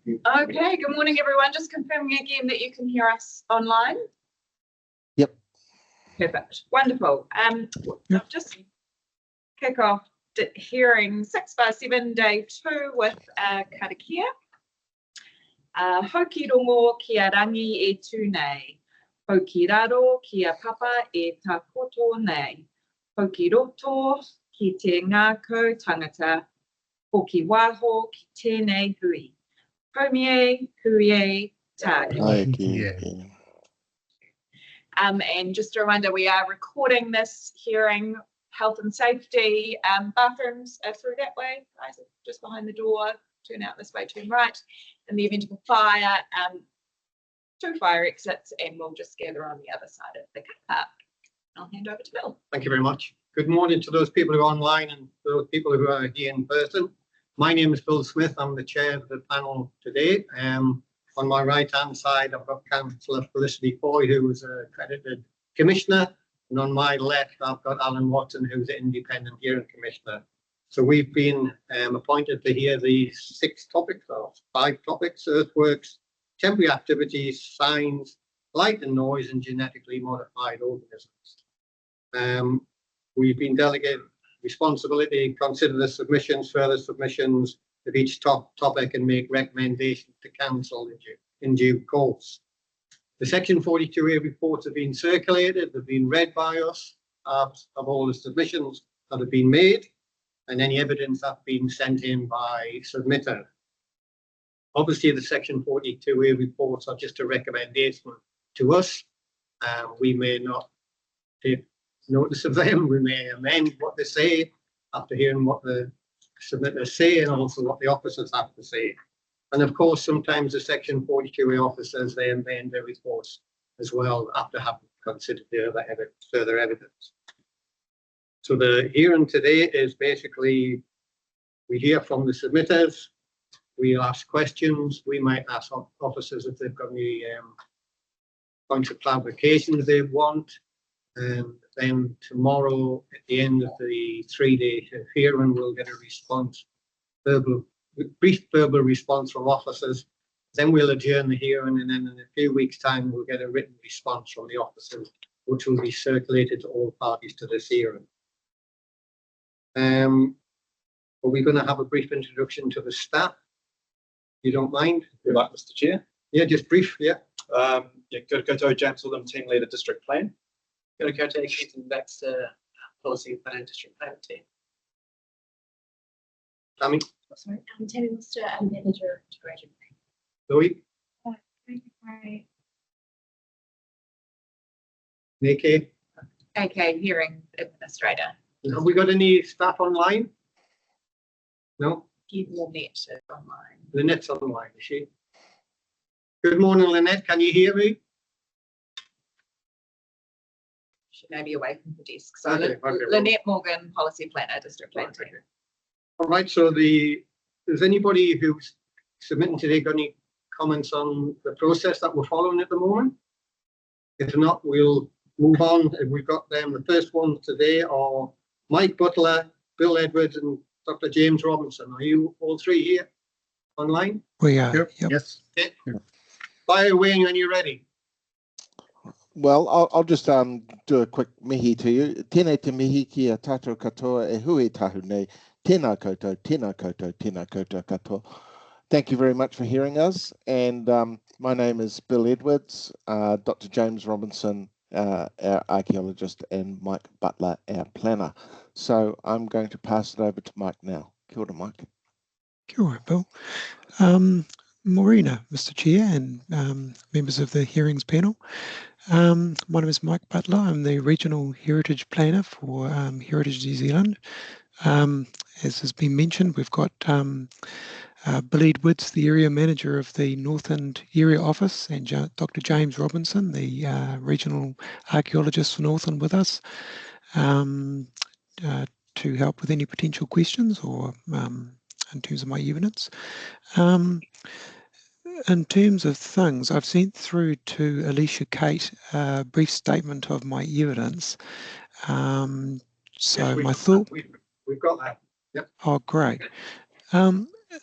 Okay, good morning, everyone. Just confirming again that you can hear us online. Yep. Perfect. Wonderful. I'll just kick off hearing 6/7, day 2 with karakia. Hoki rongo kia rangi e tū nei. Hoki raro kia papa e tā koto nei. Hoki roto ki te ngākau tangata. Hoki waho ki tēnei hui. Homie, huie, tāki. And just a reminder, we are recording this hearing. Health and safety, bathrooms are through that way, guys, just behind the door, turn out this way, turn right. In the event of a fire, 2 fire exits, and we'll just gather on the other side of the car park. I'll hand over to Bill. Thank you very much. Good morning to those people who are online and those people who are here in person. My name is Bill Smith. I'm the chair of the panel today. On my right-hand side, I've got Councillor Felicity Foy, who is an accredited commissioner. And on my left, I've got Alan Watson, who's an independent hearing commissioner. So we've been appointed to hear these 6 topics, or 5 topics: earthworks, temporary activities, signs, light and noise, and genetically modified organisms. We've been delegated responsibility to consider the further submissions of each topic and make recommendations to council in due course. The Section 42A reports have been circulated, they've been read by us of all the submissions that have been made, and any evidence that's been sent in by submitter. Obviously, the Section 42A reports are just a recommendation to us. We may not take notice of them, we may amend what they say after hearing what the submitters say and also what the officers have to say. And of course, sometimes the Section 42A officers, they amend their reports as well after having considered the further evidence. So the hearing today is basically, we hear from the submitters, we ask questions, we might ask officers if they've got any points of clarification they want. And then tomorrow, at the end of the 3-day hearing, we'll get a response, brief verbal response from officers. Then we'll adjourn the hearing, and then in a few weeks' time, we'll get a written response from the officers, which will be circulated to all parties to this hearing. Are we going to have a brief introduction to the staff? You don't mind? Good luck, Mr. Chair. Yeah, just brief, yeah. Kia koutou, James William, Team Leader, District Plan. Kia koutou, Keaton Baxter, Policy Plan, District Plan Team. Tammy? Sorry, I'm Tammy Worcester, I'm Manager Integration. Louis? Right. Nikki? Okay, hearing administrator. Have we got any staff online? No? Lynette is online. Lynette's online, is she? Good morning, Lynette. Can you hear me? She may be away from the desk. So Okay, Lynette Morgan, Policy Planner, District Plan Team. All right, so does anybody who's submitting today got any comments on the process that we're following at the moment? If not, we'll move on. We've got them. The first ones today are Mike Butler, Bill Edwards, and Dr. James Robinson. Are you all 3 here online? We are. Yep. Yep. Yes. Okay. Fire away when you're ready. Well, I'll just do a quick mihi to you. Tēnei te mihi ki a tātou katoa e hui tahu nei. Tēnā koutou, tēnā koutou, tēnā koutou katoa. Thank you very much for hearing us. And my name is Bill Edwards, Dr. James Robinson, our archaeologist, and Mike Butler, our planner. So I'm going to pass it over to Mike now. Kia ora, Mike. Kia ora, Bill. Morena, Mr. Chair, and members of the hearings panel. My name is Mike Butler. I'm the Regional Heritage Planner for Heritage New Zealand. As has been mentioned, we've got Bill Edwards, the Area Manager of the Northland Area Office, and Dr. James Robinson, the Regional Archaeologist for Northland, with us to help with any potential questions or in terms of my evidence. In terms of things, I've sent through to Alicia Kate a brief statement of my evidence. So Yes, my thought... We've got that. Yep. Oh, great.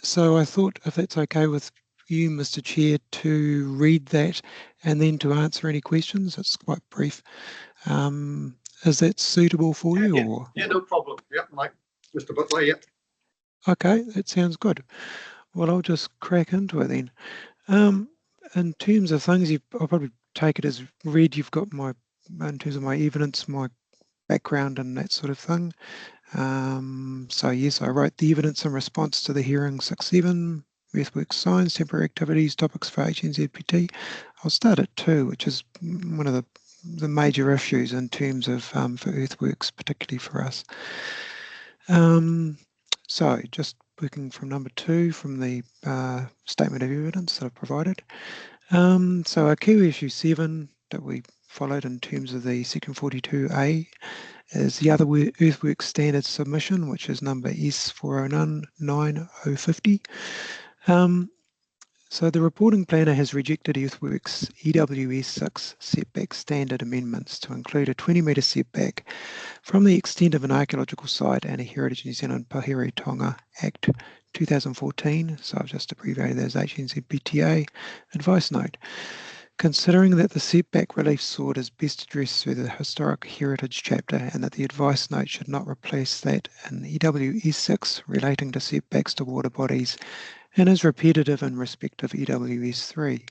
So I thought if that's okay with you, Mr. Chair, to read that and then to answer any questions. It's quite brief. Is that suitable for you? Or Yeah, no problem. Yeah, Mike, Mr. Butler, yeah. okay, that sounds good. Well, I'll just crack into it then. In terms of things, I'll probably take it as read. You've got my, in terms of my evidence, my background and that sort of thing. So yes, I wrote the evidence in response to the hearing 6.7, earthworks signs, temporary activities, topics for HNZPT. I'll start at 2, which is one of the major issues in terms of for earthworks, particularly for us. So just working from number 2 from the statement of evidence that I've provided. So our key issue 7 that we followed in terms of the section 42A is the other earthworks standard submission, which is number S409050. So the reporting planner has rejected earthworks EWS 6 setback standard amendments to include a 20-metre setback from the extent of an archaeological site and a Heritage New Zealand Pahere Tonga Act 2014, so I've just abbreviated as HNZPTA advice note. Considering that the setback relief sought is best addressed through the Historic Heritage chapter and that the advice note should not replace that in EWS 6 relating to setbacks to water bodies and is repetitive in respect of EWS 3.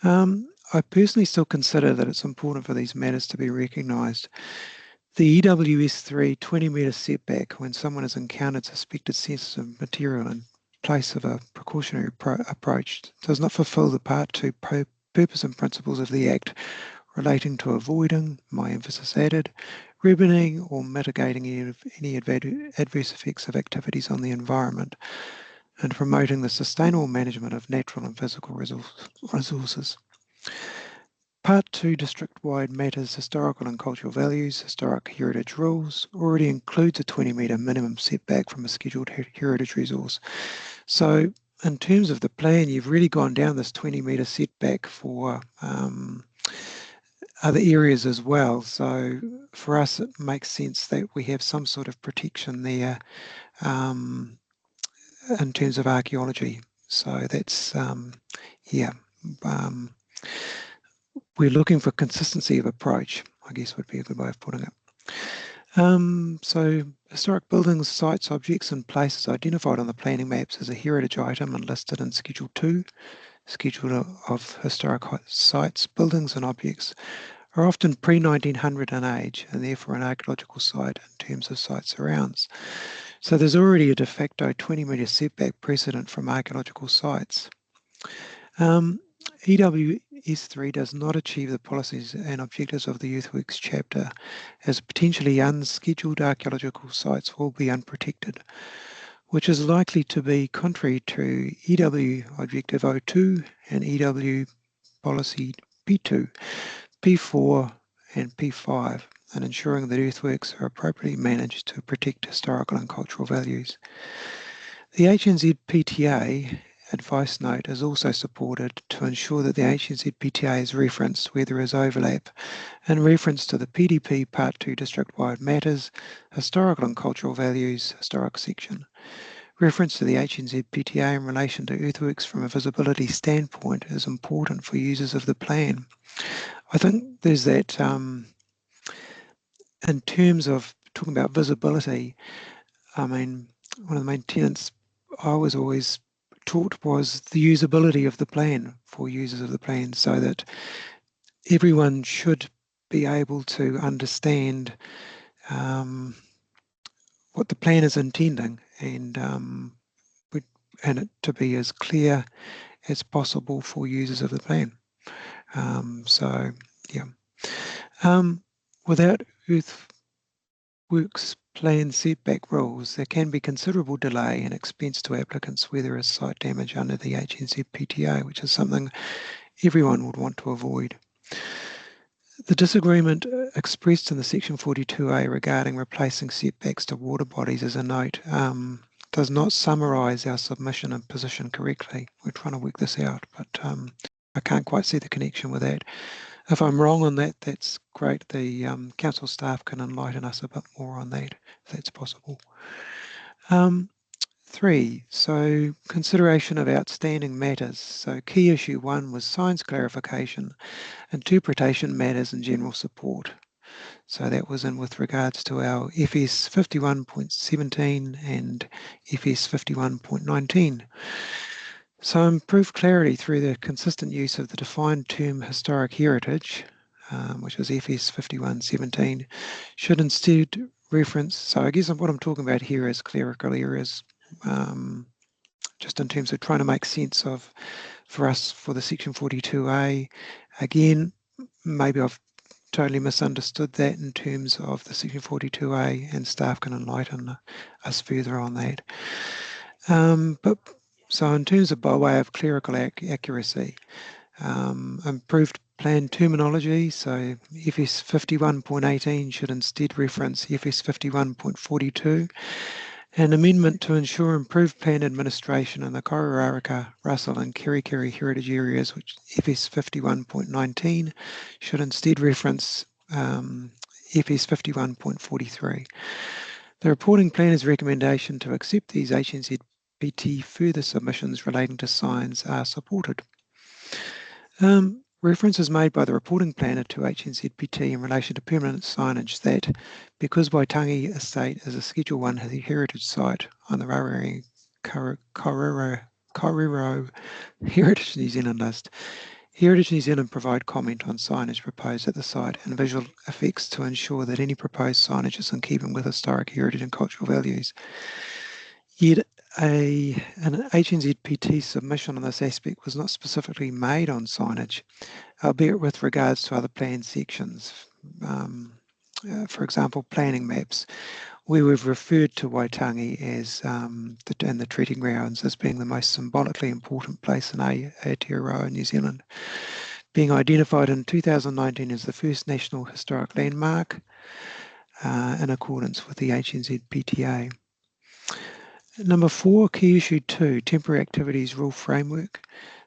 I personally still consider that it's important for these matters to be recognised. The EWS 3 20-metre setback when someone has encountered suspected sensitive material in place of a precautionary approach does not fulfil the Part 2 purpose and principles of the Act relating to avoiding, my emphasis added, remedying or mitigating any adverse effects of activities on the environment and promoting the sustainable management of natural and physical resources. Part 2 district-wide matters historical and cultural values, historic heritage rules, already includes a 20-metre minimum setback from a scheduled heritage resource. So in terms of the plan, you've really gone down this 20-metre setback for other areas as well. So for us, it makes sense that we have some sort of protection there in terms of archaeology. So that's, we're looking for consistency of approach, I guess would be a good way of putting it. So historic buildings, sites, objects and places identified on the planning maps as a heritage item and listed in Schedule 2, Schedule of Historic Sites, Buildings and Objects, are often pre-1900 in age and therefore an archaeological site in terms of site surrounds. So there's already a de facto 20-metre setback precedent from archaeological sites. EWS 3 does not achieve the policies and objectives of the earthworks chapter, as potentially unscheduled archaeological sites will be unprotected, which is likely to be contrary to EW Objective 02 and EW Policy P2, P4 and P5, and ensuring that earthworks are appropriately managed to protect historical and cultural values. The HNZPTA advice note is also supported to ensure that the HNZPTA is referenced where there is overlap in reference to the PDP Part 2 district-wide matters, historical and cultural values, historic section. Reference to the HNZPTA in relation to earthworks from a visibility standpoint is important for users of the plan. I think there's that, in terms of talking about visibility, I mean, one of the main tenets I was always taught was the usability of the plan for users of the plan, so that everyone should be able to understand what the plan is intending and it to be as clear as possible for users of the plan. So yeah, without earthworks plan setback rules, there can be considerable delay and expense to applicants where there is site damage under the HNZPTA, which is something everyone would want to avoid. The disagreement expressed in the section 42A regarding replacing setbacks to water bodies as a note does not summarise our submission and position correctly. We're trying to work this out, but I can't quite see the connection with that. If I'm wrong on that, that's great. The council staff can enlighten us a bit more on that, if that's possible. 3, so consideration of outstanding matters. So key issue 1 was science clarification, interpretation matters and general support. So that was in with regards to our FS 51.17 and FS 51.19. So improved clarity through the consistent use of the defined term historic heritage, which is FS 51.17, should instead reference, so I guess what I'm talking about here is clerical errors, just in terms of trying to make sense of, for us, for the section 42A. Again, maybe I've totally misunderstood that in terms of the section 42A, and staff can enlighten us further on that. But so in terms of by way of clerical accuracy, improved plan terminology, so FS 51.18 should instead reference FS 51.42. An amendment to ensure improved plan administration in the Kororareka, Russell and Kerikeri heritage areas, which FS 51.19 should instead reference FS 51.43. The reporting planner's recommendation to accept these HNZPT further submissions relating to signs are supported. Reference is made by the reporting planner to HNZPT in relation to permanent signage that, because Waitangi Estate is a Schedule 1 heritage site on the Rarangi Korero Heritage New Zealand list, Heritage New Zealand provide comment on signage proposed at the site and visual effects to ensure that any proposed signage is in keeping with historic heritage and cultural values. Yet an HNZPT submission on this aspect was not specifically made on signage, albeit with regards to other plan sections. For example, planning maps, where we've referred to Waitangi as and the treating grounds as being the most symbolically important place in Aotearoa, New Zealand, being identified in 2019 as the first National Historic Landmark in accordance with the HNZPTA. Number 4, key issue 2, temporary activities rule framework.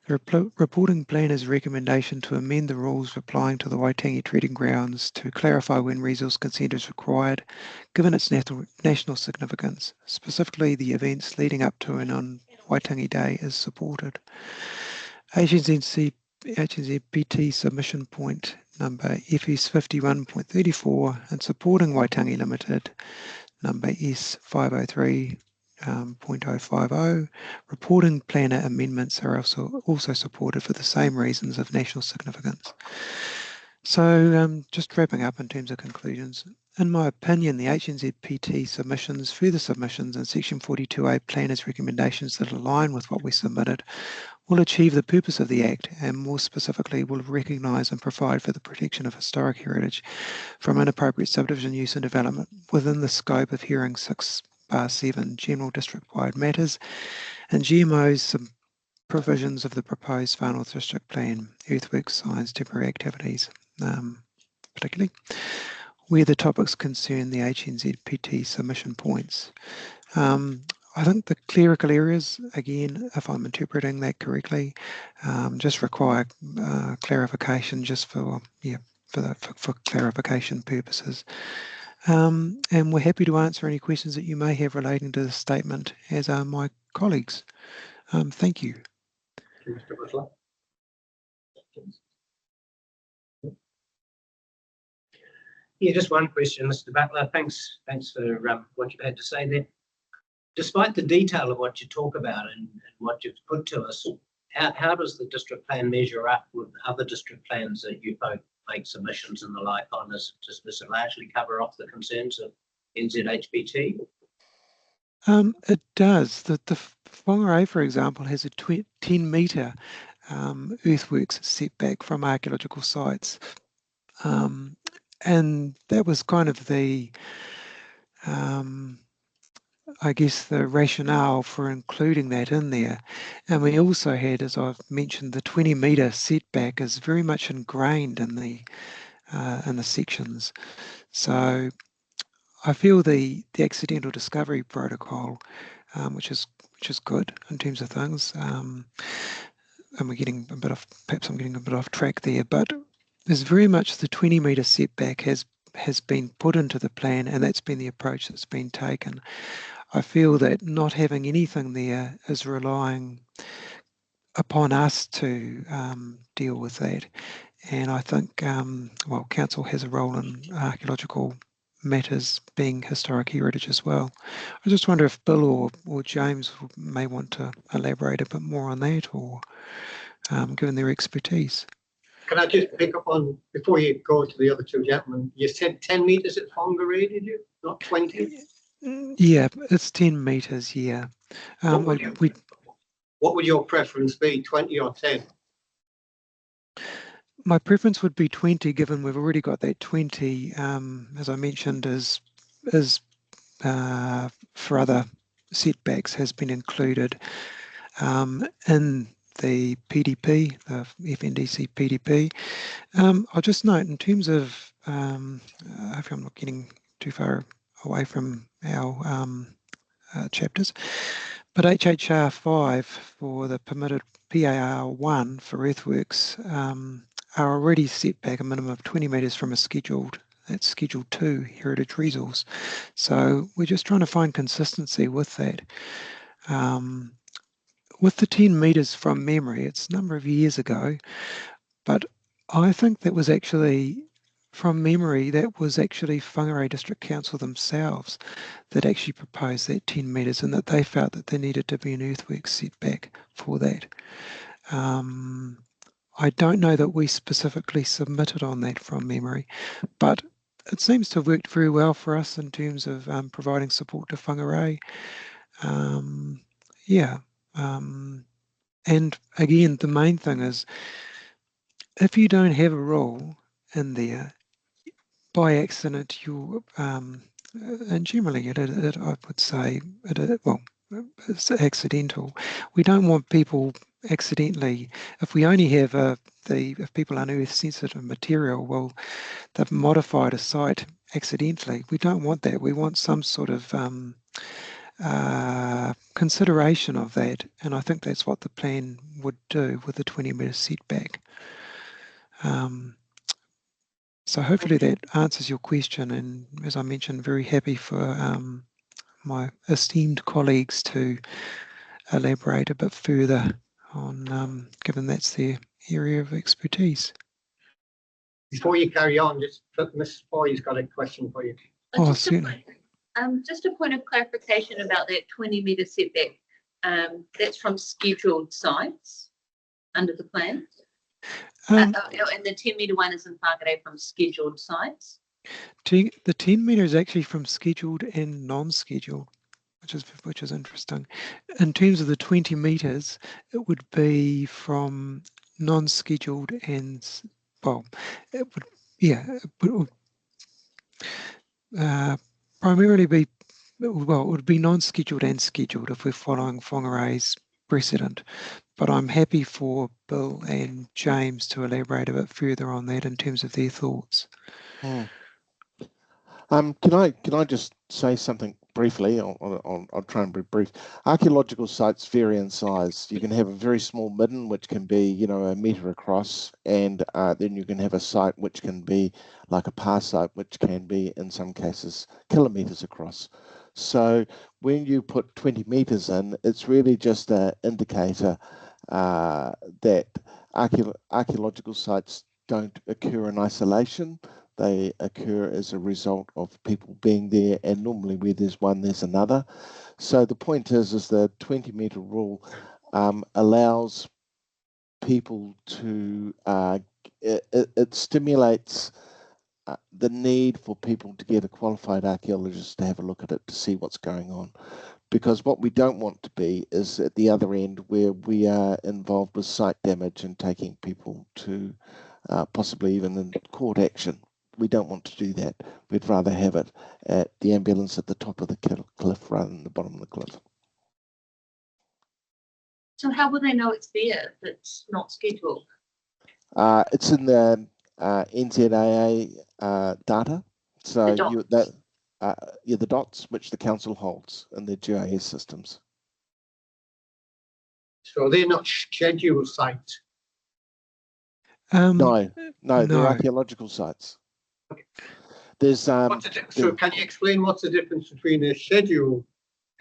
The reporting planner's recommendation to amend the rules applying to the Waitangi treating grounds to clarify when resource consent is required, given its national significance, specifically the events leading up to and on Waitangi Day, is supported. HNZPT submission point number FS 51.34 and supporting Waitangi Limited, number S503. 0.050. Reporting planner amendments are also supported for the same reasons of national significance. So just wrapping up in terms of conclusions, in my opinion, the HNZPT submissions, further submissions in section 42A planners recommendations that align with what we submitted will achieve the purpose of the Act and more specifically will recognise and provide for the protection of historic heritage from inappropriate subdivision use and development within the scope of hearing 6/7 general district-wide matters and GMO's some provisions of the proposed Far North District Plan, earthworks, signs, temporary activities, particularly, where the topics concern the HNZPT submission points. I think the clerical areas, again, if I'm interpreting that correctly, just require clarification just for clarification purposes. And we're happy to answer any questions that you may have relating to the statement, as are my colleagues. Thank you. Thank you, Mr. Butler. Yeah, just one question, Mr. Butler. Thanks for what you've had to say there. Despite the detail of what you talk about and what you've put to us, how does the district plan measure up with other district plans that you both make submissions and the like on this? Does this largely cover off the concerns of NZHPT? It does. The Whangarei, for example, has a 10-metre earthworks setback from archaeological sites. And that was kind of the, I guess, the rationale for including that in there. And we also had, as I've mentioned, the 20-metre setback is very much ingrained in the sections. So I feel the accidental discovery protocol, which is good in terms of things, and we're getting a bit off, perhaps I'm getting a bit off track there, but there's very much the 20-metre setback has been put into the plan, and that's been the approach that's been taken. I feel that not having anything there is relying upon us to deal with that. And I think, well, council has a role in archaeological matters being historic heritage as well. I just wonder if Bill or James may want to elaborate a bit more on that, or given their expertise. Can I just pick up on, before you go to the other two gentlemen, you said 10 metres at Whangarei, did you? Not 20? Yeah, it's 10 metres, yeah. What would your preference be, 20 or 10? My preference would be 20, given we've already got that 20, as I mentioned, is for other setbacks has been included in the PDP, the FNDC PDP. I'll just note in terms of, I hope I'm not getting too far away from our chapters, but HHR 5 for the permitted PAR 1 for earthworks are already set back a minimum of 20 metres from a scheduled, that's Schedule 2 heritage resource. So we're just trying to find consistency with that. With the 10 metres from memory, it's a number of years ago, but I think that was actually, from memory, that was actually Whangarei District Council themselves that actually proposed that 10 metres, and that they felt that there needed to be an earthworks setback for that. I don't know that we specifically submitted on that from memory, but it seems to have worked very well for us in terms of providing support to Whangarei. And again, the main thing is, if you don't have a rule in there, by accident, you and generally I would say it's accidental. We don't want people accidentally, if we only have if people unearth sensitive material, well, they've modified a site accidentally. We don't want that. We want some sort of consideration of that, and I think that's what the plan would do with the 20 metre setback. So hopefully that answers your question, and as I mentioned, very happy for my esteemed colleagues to elaborate a bit further on, given that's their area of expertise. Before you carry on, just Mrs. Foy's got a question for you. Oh, certainly. Just a point of clarification about that 20 metre setback. That's from scheduled sites under the plan. And the 10 metre one is in Whangarei from scheduled sites. The 10 metre is actually from scheduled and non-scheduled, which is interesting. In terms of the 20 metres, it would be from non-scheduled and, well, it would primarily be, well, it would be non-scheduled and scheduled if we're following Whangarei's precedent. But I'm happy for Bill and James to elaborate a bit further on that in terms of their thoughts. Can I just say something briefly? I'll try and be brief. Archaeological sites vary in size. You can have a very small midden, which can be, a metre across, and then you can have a site which can be like a past site, which can be in some cases kilometres across. So when you put 20 metres in, it's really just an indicator that archaeological sites don't occur in isolation. They occur as a result of people being there, and normally where there's one, there's another. So the point is the 20 metre rule allows people to, it stimulates the need for people to get a qualified archaeologist to have a look at it to see what's going on. Because what we don't want to be is at the other end where we are involved with site damage and taking people to possibly even in court action. We don't want to do that. We'd rather have it at the ambulance at the top of the cliff rather than the bottom of the cliff. So how will they know it's there if it's not scheduled? It's in the NZAA data. So the dots which the council holds in their GIS systems. So they're not scheduled sites? No, they're archaeological sites. Okay. There's So can you explain what's the difference between a scheduled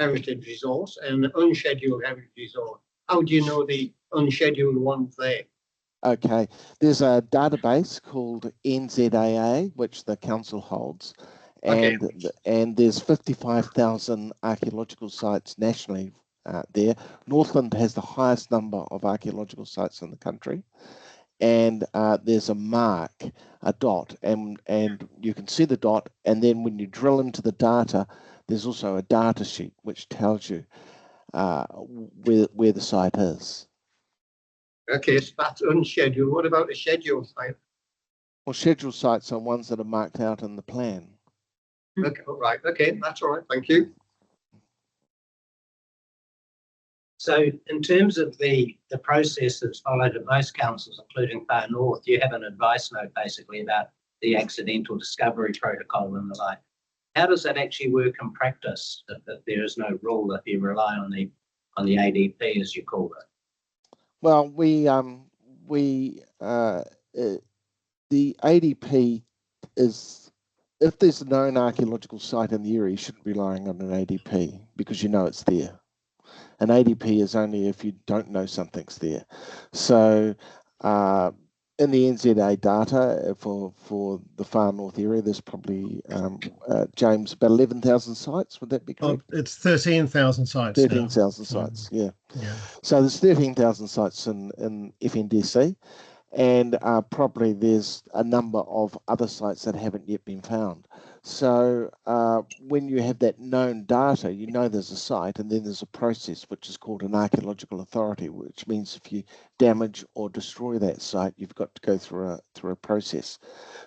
heritage resource and an unscheduled heritage resource. How do you know the unscheduled one's there? Okay, there's a database called NZAA, which the council holds, Okay. and there's 55,000 archaeological sites nationally there. Northland has the highest number of archaeological sites in the country, and there's a mark, a dot, and you can see the dot, and then when you drill into the data, there's also a data sheet which tells you where the site is. Okay, so that's unscheduled. What about the scheduled site? Well, scheduled sites are ones that are marked out in the plan. Okay, right. Okay, that's all right. Thank you. So in terms of the process that's followed at most councils, including Far North, you have an advice note basically about the accidental discovery protocol and the like. How does that actually work in practice if there is no rule, if you rely on the ADP, as you call it? Well, the ADP is, if there's a known archaeological site in the area, you shouldn't be relying on an ADP because you know it's there. An ADP is only if you don't know something's there. So in the NZA data for the Far North area, there's probably, James, about 11,000 sites. Would that be correct? It's 13,000 sites. 13,000 sites, yeah. Yeah. So there's 13,000 sites in FNDC, and probably there's a number of other sites that haven't yet been found. So when you have that known data, you know there's a site, and then there's a process which is called an archaeological authority, which means if you damage or destroy that site, you've got to go through a process.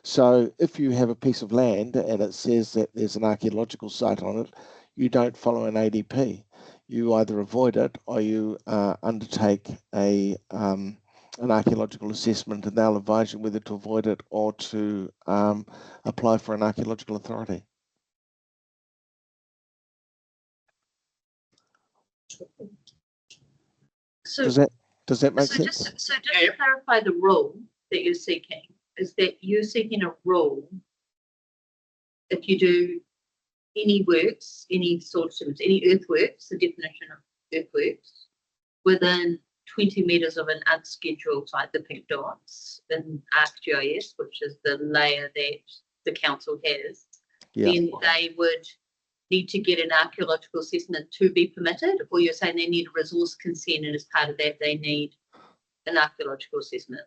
So if you have a piece of land and it says that there's an archaeological site on it, you don't follow an ADP. You either avoid it or you undertake an archaeological assessment, and they'll advise you whether to avoid it or to apply for an archaeological authority. So, Does that make sense? just to clarify the rule that you're seeking, is that you're seeking a rule if you do any works, any sort of service, any earthworks, the definition of earthworks, within 20 metres of an unscheduled site, the pink dots in ArcGIS, which is the layer that the council has, then they would need to get an archaeological assessment to be permitted, or you're saying they need a resource consent, and as part of that they need an archaeological assessment?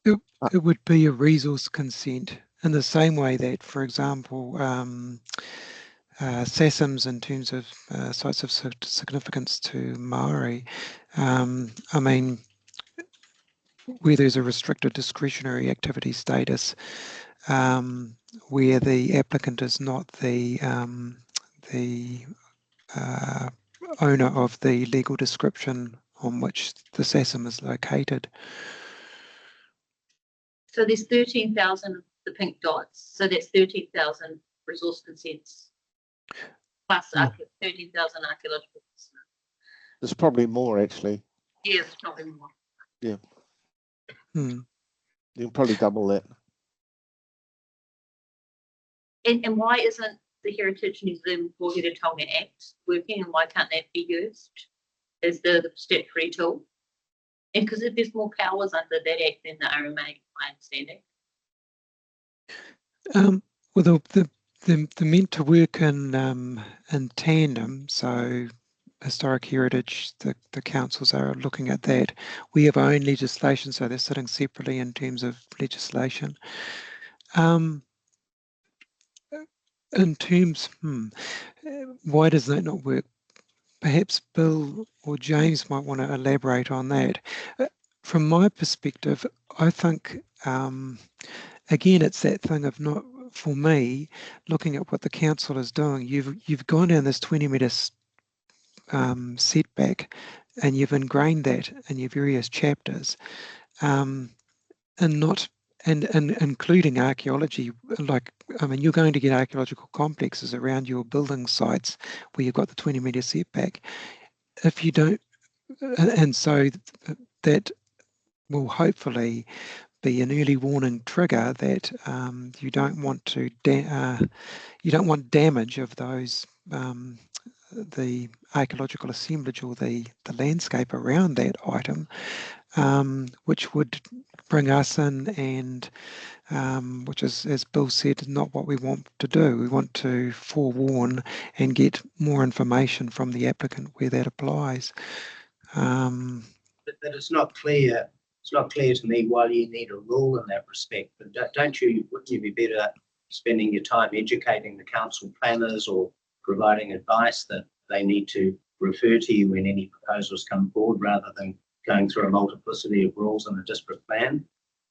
It would be a resource consent in the same way that, for example, SASMs in terms of sites of significance to Maori, I mean, where there's a restricted discretionary activity status, where the applicant is not the owner of the legal description on which the SASM is located. So there's 13,000 of the pink dots, so that's 13,000 resource consents plus 13,000 archaeological assessments. There's probably more, actually. Yeah, there's probably more. Yeah. You can probably double that. And why isn't the Heritage New Zealand Wāhine Act working, and why can't that be used as the statutory tool? And because there's more powers under that act than the RMA, my understanding. Well, they're meant to work in tandem. So historic heritage, the councils are looking at that. We have our own legislation, so they're sitting separately in terms of legislation. In terms, why does that not work? Perhaps Bill or James might want to elaborate on that. From my perspective, I think, again, it's that thing of not, for me, looking at what the council is doing. You've gone down this 20 metre setback, and you've ingrained that in your various chapters, and including archaeology. Like, I mean, you're going to get archaeological complexes around your building sites where you've got the 20 metre setback. If you don't, and so that will hopefully be an early warning trigger that you don't want to you don't want damage of those the archaeological assemblage or the landscape around that item, which would bring us in and which is, as Bill said, not what we want to do. We want to forewarn and get more information from the applicant where that applies. But it's not clear. It's not clear to me why you need a rule in that respect. But wouldn't you be better spending your time educating the council planners or providing advice that they need to refer to you when any proposals come forward, rather than going through a multiplicity of rules in a district plan?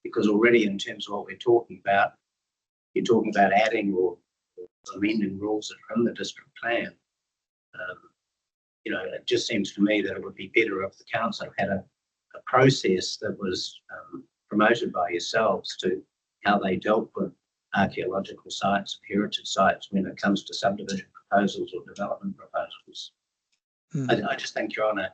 Because already, in terms of what we're talking about, you're talking about adding or amending rules that are in the district plan. It just seems to me that it would be better if the council had a process that was promoted by yourselves to how they dealt with archaeological sites, heritage sites, when it comes to subdivision proposals or development proposals. I just think you're on a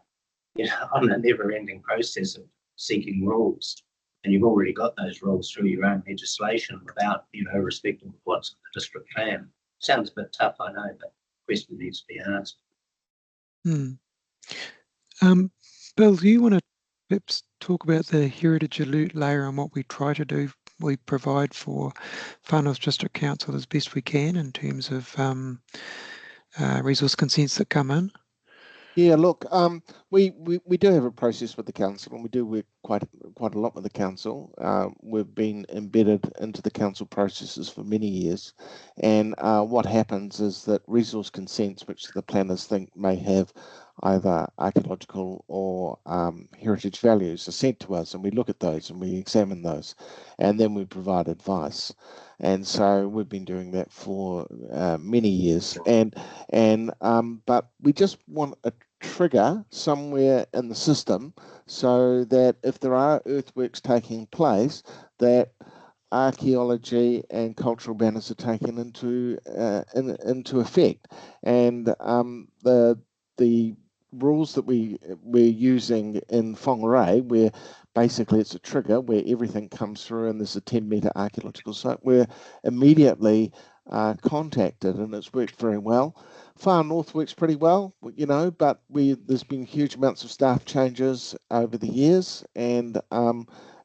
never-ending process of seeking rules, and you've already got those rules through your own legislation without, respecting what's in the district plan. Sounds a bit tough, I know, but the question needs to be asked. Bill, do you want to perhaps talk about the heritage alert layer and what we try to do? We provide for Far North District Council as best we can in terms of resource consents that come in. Yeah, look, we do have a process with the council, and we do work quite a lot with the council. We've been embedded into the council processes for many years, and what happens is that resource consents, which the planners think may have either archaeological or heritage values, are sent to us, and we look at those and we examine those, and then we provide advice. And so we've been doing that for many years, but we just want a trigger somewhere in the system so that if there are earthworks taking place, that archaeology and cultural banners are taken into effect. And the rules that we're using in Whangarei, where basically it's a trigger where everything comes through and there's a 10-metre archaeological site, we're immediately contacted, and it's worked very well. Far North works pretty well, but there's been huge amounts of staff changes over the years, and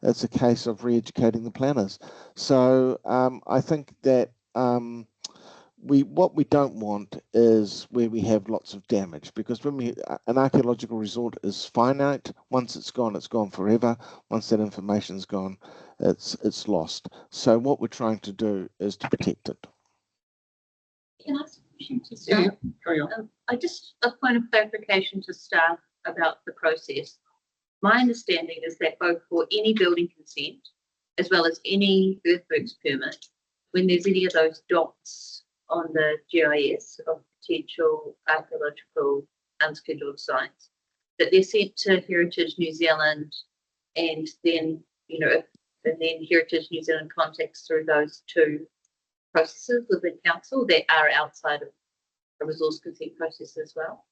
it's a case of re-educating the planners. So I think that what we don't want is where we have lots of damage, because when an archaeological resort is finite. Once it's gone forever. Once that information's gone, it's lost. So what we're trying to do is to protect it. Can I ask a question to staff? Yeah, carry on. A point of clarification to staff about the process. My understanding is that both for any building consent as well as any earthworks permit, when there's any of those dots on the GIS of potential archaeological unscheduled sites, that they're sent to Heritage New Zealand, and then Heritage New Zealand contacts through those two processes within council that are outside of a resource consent process as well.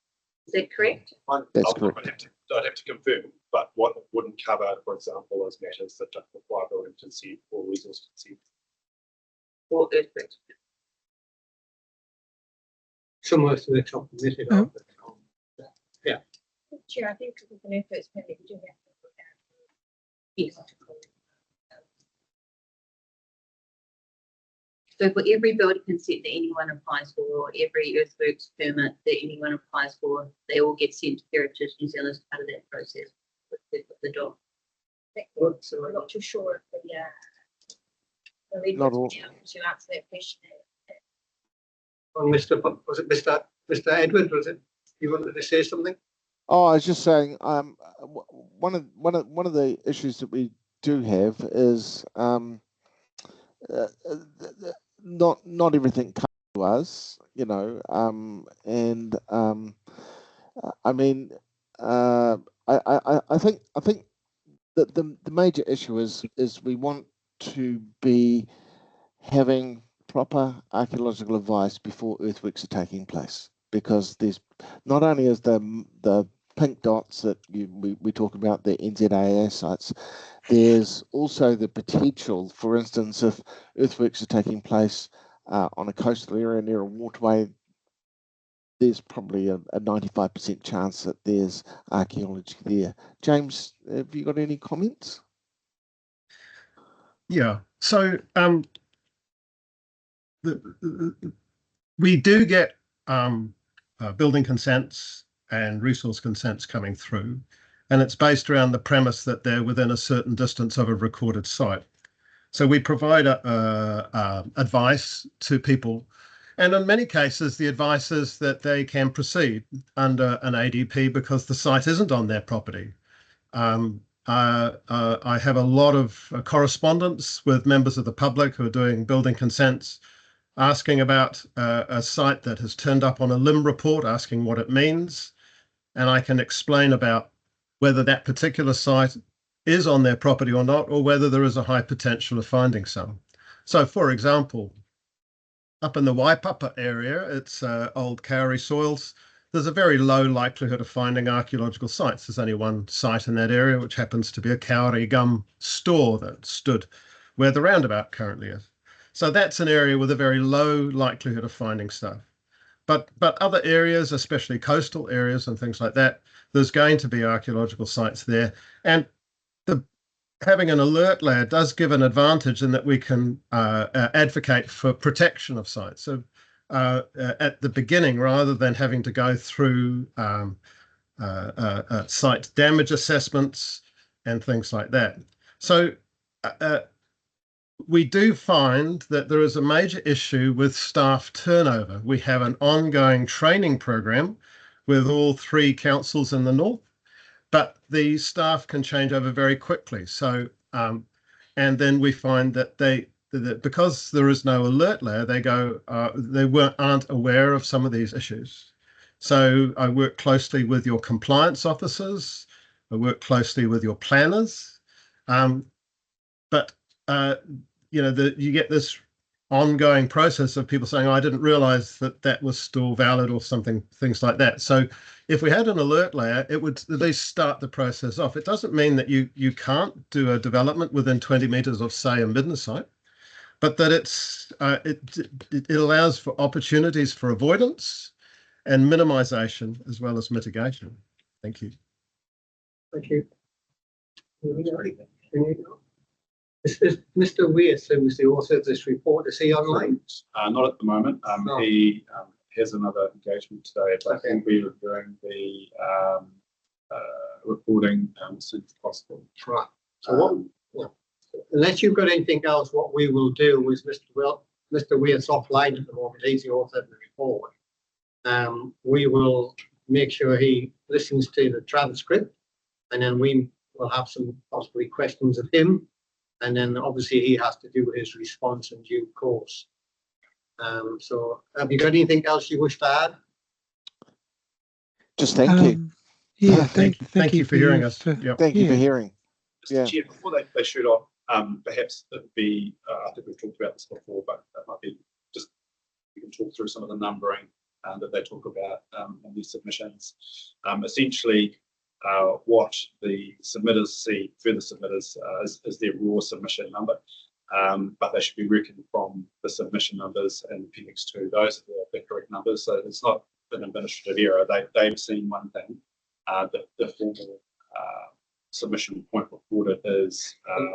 Is that correct? That's correct. I'd have to confirm, but what wouldn't cover, for example, is matters that don't require building consent or resource consent. Or earthworks. Similar to the top permitted. Yeah. Chair, I think with an earthworks permit, you do have to look at. Yes. So for every building consent that anyone applies for, or every earthworks permit that anyone applies for, they all get sent to Heritage New Zealand as part of that process with the dog. I'm not too sure, but yeah. Not all. To answer that question. Well, Mr. Edward, was it? You wanted to say something? Oh, I was just saying, one of the issues that we do have is not everything comes to us, I think that the major issue is we want to be having proper archaeological advice before earthworks are taking place, because there's not only is the pink dots that we talk about, the NZAS sites, there's also the potential, for instance, if earthworks are taking place on a coastal area near a waterway, there's probably a 95% chance that there's archaeology there. James, have you got any comments? Yeah. So we do get building consents and resource consents coming through, and it's based around the premise that they're within a certain distance of a recorded site. So we provide advice to people, and in many cases, the advice is that they can proceed under an ADP because the site isn't on their property. I have a lot of correspondence with members of the public who are doing building consents, asking about a site that has turned up on a LIM report, asking what it means, and I can explain about whether that particular site is on their property or not, or whether there is a high potential of finding some. So, for example, up in the Waipapa area, it's old kauri soils. There's a very low likelihood of finding archaeological sites. There's only one site in that area, which happens to be a kauri gum store that stood where the roundabout currently is. So that's an area with a very low likelihood of finding stuff. But other areas, especially coastal areas and things like that, there's going to be archaeological sites there. And having an alert layer does give an advantage in that we can advocate for protection of sites. So at the beginning, rather than having to go through site damage assessments and things like that. So we do find that there is a major issue with staff turnover. We have an ongoing training program with all 3 councils in the north, but the staff can change over very quickly. So, and then we find that that because there is no alert layer, they aren't aware of some of these issues. So I work closely with your compliance officers. I work closely with your planners, but you get this ongoing process of people saying, oh, I didn't realize that was still valid or something, things like that. So if we had an alert layer, it would at least start the process off. It doesn't mean that you can't do a development within 20 meters of, say, a midden site, but that it allows for opportunities for avoidance and minimization as well as mitigation. Thank you. Thank you. Is Mr. Weiss, who was the author of this report, is he online? Not at the moment. No. He has another engagement today, but Okay. he'll be reviewing the reporting as soon as possible. Right. So unless you've got anything else, what we will do is Mr. Weiss offline at the moment. He's the author of the report. We will make sure he listens to the transcript, and then we will have some possibly questions of him. And then obviously he has to do his response in due course. So have you got anything else you wish to add? Just thank you. Yeah, Thank you for hearing us. Yep. Thank you for Yeah. hearing. Mr. Yeah. Chair, before they shoot off, perhaps it would be, I think we've talked about this before, but that might be just, we can talk through some of the numbering that they talk about in these submissions. Essentially, what the submitters see, further submitters, is their raw submission number, but they should be reckoned from the submission numbers in Appendix 2. Those are the correct numbers, so it's not an administrative error. They've seen one thing, the formal submission point reported is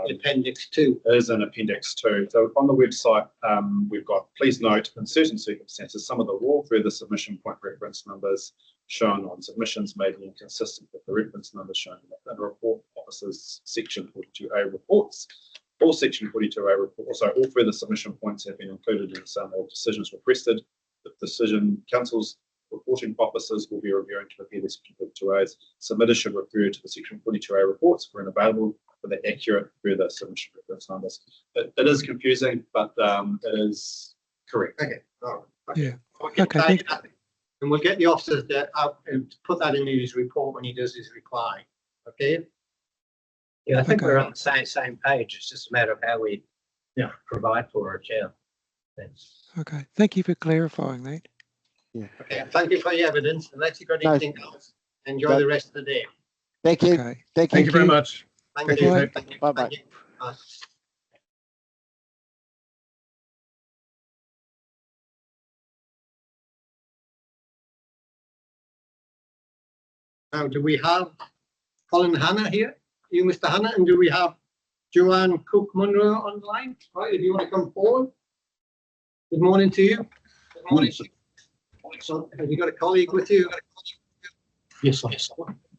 Appendix 2. is in Appendix 2. So on the website, we've got, please note, in certain circumstances, some of the raw further submission point reference numbers shown on submissions may be inconsistent with the reference numbers shown in the report officers section 42A reports. All section 42A reports, so all further submission points have been included in the summary of decisions requested. The decision council's reporting officers will be reviewing to prepare the section 42As. Submitters should refer to the section 42A reports for an available for the accurate further submission reference numbers. It is confusing, but it is correct. Okay. All right. Yeah. Okay. Okay, And we'll get the officers out and put that in his report when he does his reply. Okay. Yeah, I think Okay. we're on the same page. It's just a matter of how we provide for it. Yeah. Thanks. Okay. Thank you for clarifying that. Okay. Thank you for your evidence. Unless you've got No. anything else, enjoy No. the rest of the day. Thank you. Okay. Thank you. Thank you very much. Thank Thank you. you. Thank you. Bye-bye. Thank you. Bye. Now, do we have Colin Hannah here? You, Mr. Hannah, and do we have Joanne Cook Munro online? Right, if you want to come forward. Good morning to you. Good morning. So, have you got a colleague with you? Yes,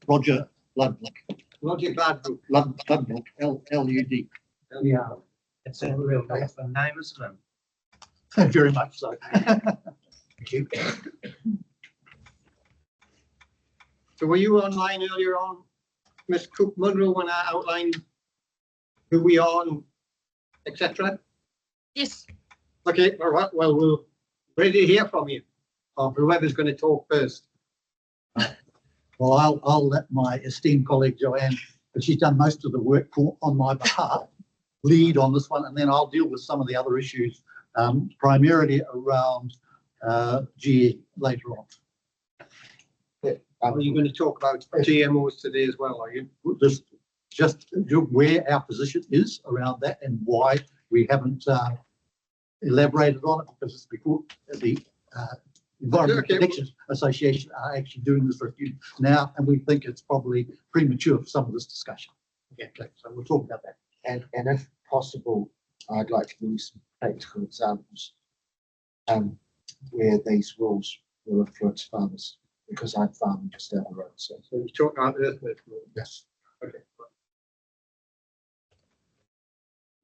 Roger Ludlow. Roger Gladbrook. Ludlow, L-U-D. Yeah. It's a real name, isn't it? Very much so. Thank you. So were you online earlier on, Ms. Cook Munro, when I outlined who we are and etc.? Yes. Okay, all right. Well, we're ready to hear from you, or whoever's going to talk first. Well, I'll let my esteemed colleague Joanne, but she's done most of the work on my behalf, lead on this one, and then I'll deal with some of the other issues, primarily around GE later on. Are you going to talk about GMOs today as well, are you? Just where our position is around that and why we haven't elaborated on it, because it's before the Environmental Protection Association are actually doing this review now, and we think it's probably premature for some of this discussion. Okay, so we'll talk about that. And if possible, I'd like to give you some practical examples where these rules will influence farmers, because I'm farming just down the road. So So you're talking about earth movement. yes. Okay.